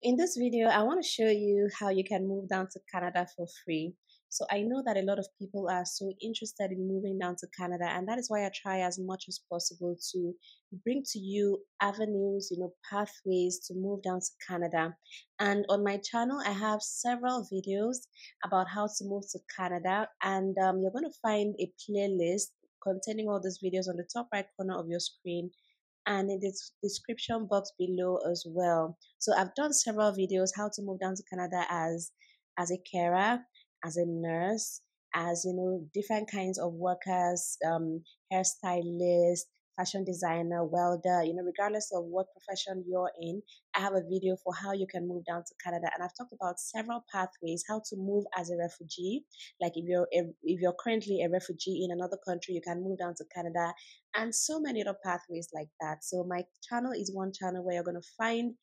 In this video, I want to show you how you can move down to Canada for free. So I know that a lot of people are so interested in moving down to Canada, and that is why I try as much as possible to bring to you avenues, pathways to move down to Canada. And on my channel, I have several videos about how to move to Canada, and you're going to find a playlist containing all these videos on the top right corner of your screen and in the description box below as well. So I've done several videos how to move down to Canada as a carer, as a nurse, as different kinds of workers, hairstylist, fashion designer, welder, regardless of what profession you're in. I have a video for how you can move down to Canada, and I've talked about several pathways how to move as a refugee. Like if you're currently a refugee in another country, you can move down to Canada, and so many other pathways like that. So my channel is one channel where you're going to find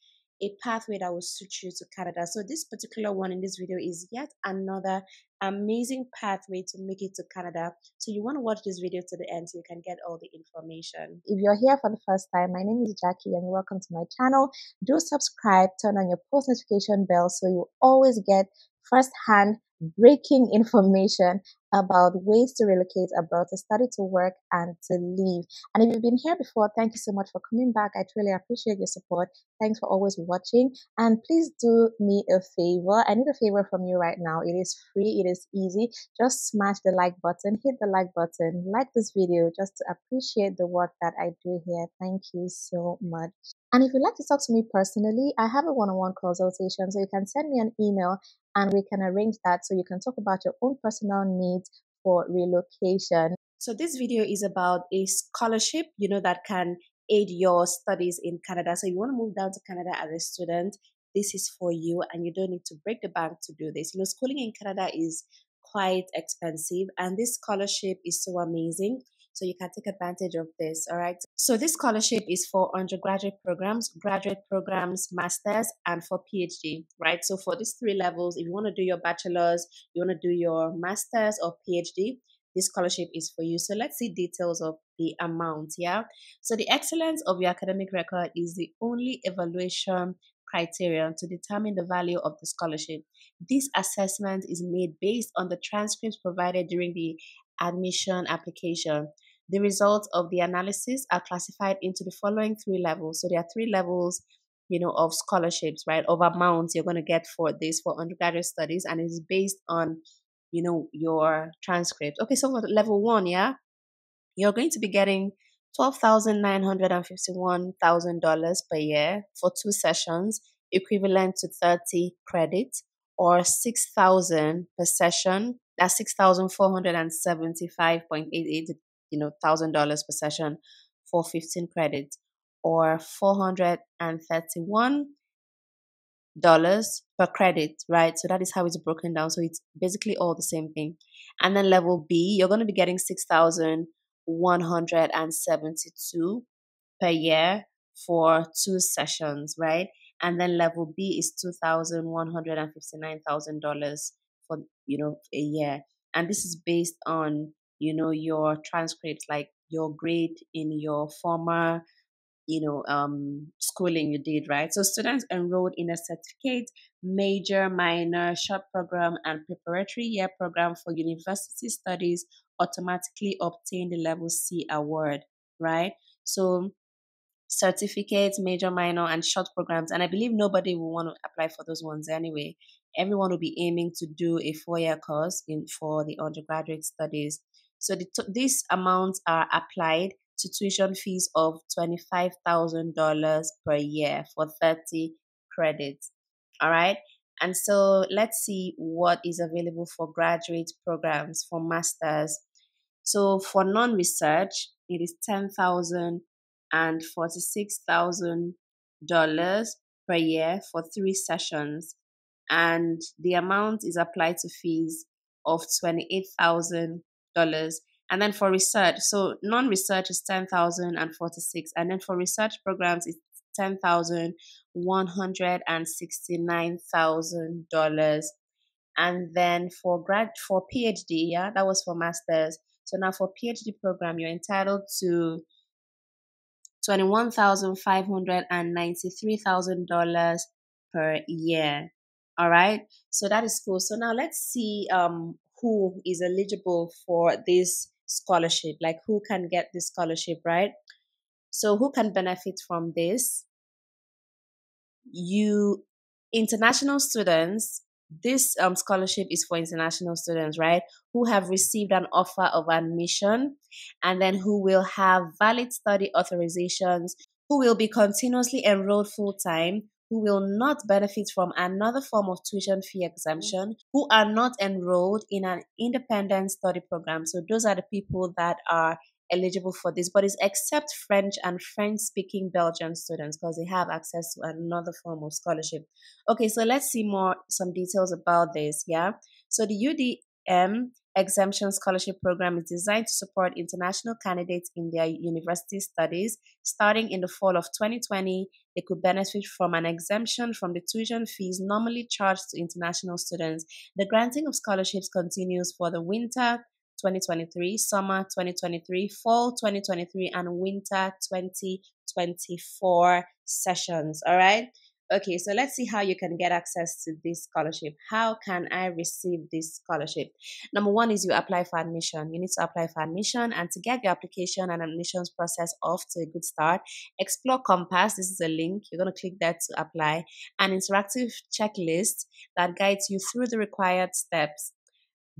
a pathway that will suit you to Canada. So this particular one in this video is yet another amazing pathway to make it to Canada. So you want to watch this video to the end so you can get all the information. If you're here for the first time, my name is Jackie and welcome to my channel. Do subscribe, turn on your post notification bell so you always get first-hand breaking information about ways to relocate abroad, to study, to work, and to live. And if you've been here before, thank you so much for coming back. I truly appreciate your support. Thanks for always watching. And please do me a favor. I need a favor from you right now. It is free. It is easy. Just smash the like button. Hit the like button. Like this video just to appreciate the work that I do here. Thank you so much. And if you'd like to talk to me personally, I have a one-on-one consultation. So you can send me an email and we can arrange that so you can talk about your own personal needs for relocation. So this video is about a scholarship, that can aid your studies in Canada. So if you want to move down to Canada as a student, this is for you and you don't need to break the bank to do this. Schooling in Canada is quite expensive and this scholarship is so amazing. So you can take advantage of this, all right? So this scholarship is for undergraduate programs, graduate programs, masters, and for PhD, right? So for these three levels, if you want to do your bachelor's, you want to do your master's or PhD, this scholarship is for you. So let's see details of the amount, yeah? So the excellence of your academic record is the only evaluation criterion to determine the value of the scholarship. This assessment is made based on the transcripts provided during the admission application. The results of the analysis are classified into the following three levels. So there are three levels, of scholarships, right? Of amounts you're going to get for this for undergraduate studies, and it's based on, your transcript. Okay, so for level one, yeah, you're going to be getting $12,951,000 per year for 2 sessions, equivalent to 30 credits, or 6,000 per session. That's 6,475.88, thousand dollars per session for 15 credits, or $431 per credit, right? So that is how it's broken down. So it's basically all the same thing. And then level B, you're going to be getting 6,172 per year for 2 sessions, right? And then level B is $2,159,000 for a year. And this is based on your transcripts, like your grade in your former schooling you did, right? So students enrolled in a certificate, major, minor, short program, and preparatory year program for university studies automatically obtain the level C award, right? So certificates, major, minor, and short programs, and I believe nobody will want to apply for those ones anyway. Everyone will be aiming to do a 4-year course for the undergraduate studies. So these amounts are applied to tuition fees of $25,000 per year for 30 credits. All right. And so let's see what is available for graduate programs for masters. So for non-research, it is $10,046,000 per year for 3 sessions, and the amount is applied to fees of $28,000. And then for research, so non-research is 10,046, and then for research programs it's $10,169,000. And then for PhD, yeah, that was for masters. So now for PhD program, you're entitled to $21,593,000 per year. All right. So that is cool. So now let's see who is eligible for this scholarship, like who can get this scholarship, right? So who can benefit from this? You international students. This scholarship is for international students, right, who have received an offer of admission and then who will have valid study authorizations, who will be continuously enrolled full time, who will not benefit from another form of tuition fee exemption, who are not enrolled in an independent study program. So those are the people that are eligible for this, but it's except French and French speaking Belgian students because they have access to another form of scholarship. Okay, so let's see some details about this. Yeah, so the UDM exemption scholarship program is designed to support international candidates in their university studies. Starting in the fall of 2020, they could benefit from an exemption from the tuition fees normally charged to international students. The granting of scholarships continues for the winter 2023, summer 2023, fall 2023, and winter 2024 sessions. All right. Okay, so let's see how you can get access to this scholarship. How can I receive this scholarship? Number one is you apply for admission. You need to apply for admission, and to get your application and admissions process off to a good start, explore Compass. This is a link. You're going to click that to apply an interactive checklist that guides you through the required steps.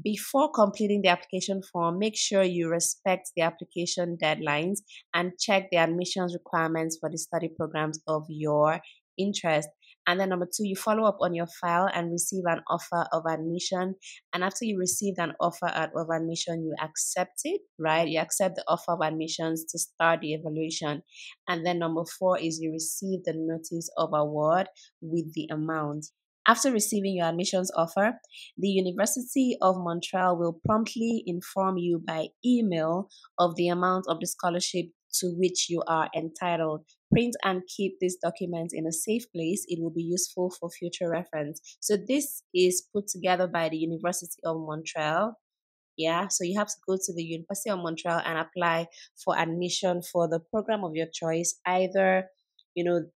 Before completing the application form, make sure you respect the application deadlines and check the admissions requirements for the study programs of your interest. And then number two, you follow up on your file and receive an offer of admission. And after you receive an offer of admission, you accept it, right? You accept the offer of admissions to start the evaluation. And then number four is you receive the notice of award with the amount. After receiving your admissions offer, the University of Montreal will promptly inform you by email of the amount of the scholarship to which you are entitled. Print and keep this document in a safe place. It will be useful for future reference. So this is put together by the University of Montreal. Yeah, so you have to go to the University of Montreal and apply for admission for the program of your choice, either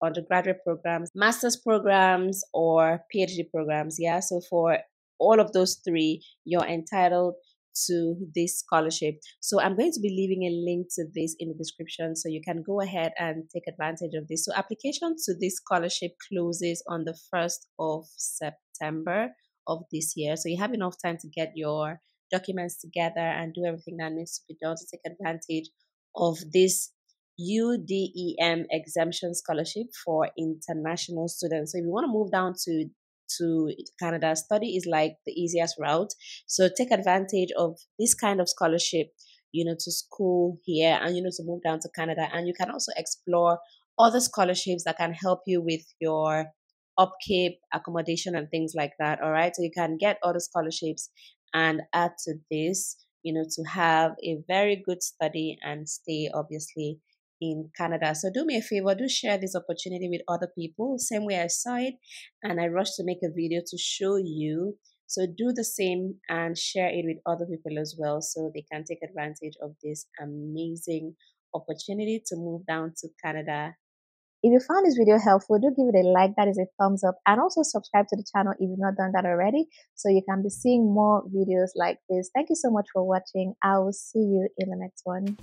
undergraduate programs, master's programs, or PhD programs. Yeah, so for all of those three, you're entitled to this scholarship. So I'm going to be leaving a link to this in the description so you can go ahead and take advantage of this. So application to this scholarship closes on the 1st of September of this year. So you have enough time to get your documents together and do everything that needs to be done to take advantage of this UDEM exemption scholarship for international students. So if you want to move down to Canada, study is like the easiest route. So take advantage of this kind of scholarship, to school here and to move down to Canada. And you can also explore other scholarships that can help you with your upkeep, accommodation, and things like that. All right. So you can get other scholarships and add to this, to have a very good study and stay, obviously, in Canada. So do me a favor, do share this opportunity with other people, same way I saw it, and I rushed to make a video to show you. So do the same and share it with other people as well so they can take advantage of this amazing opportunity to move down to Canada. If you found this video helpful, do give it a like, that is a thumbs up, and also subscribe to the channel if you've not done that already so you can be seeing more videos like this. Thank you so much for watching. I will see you in the next one.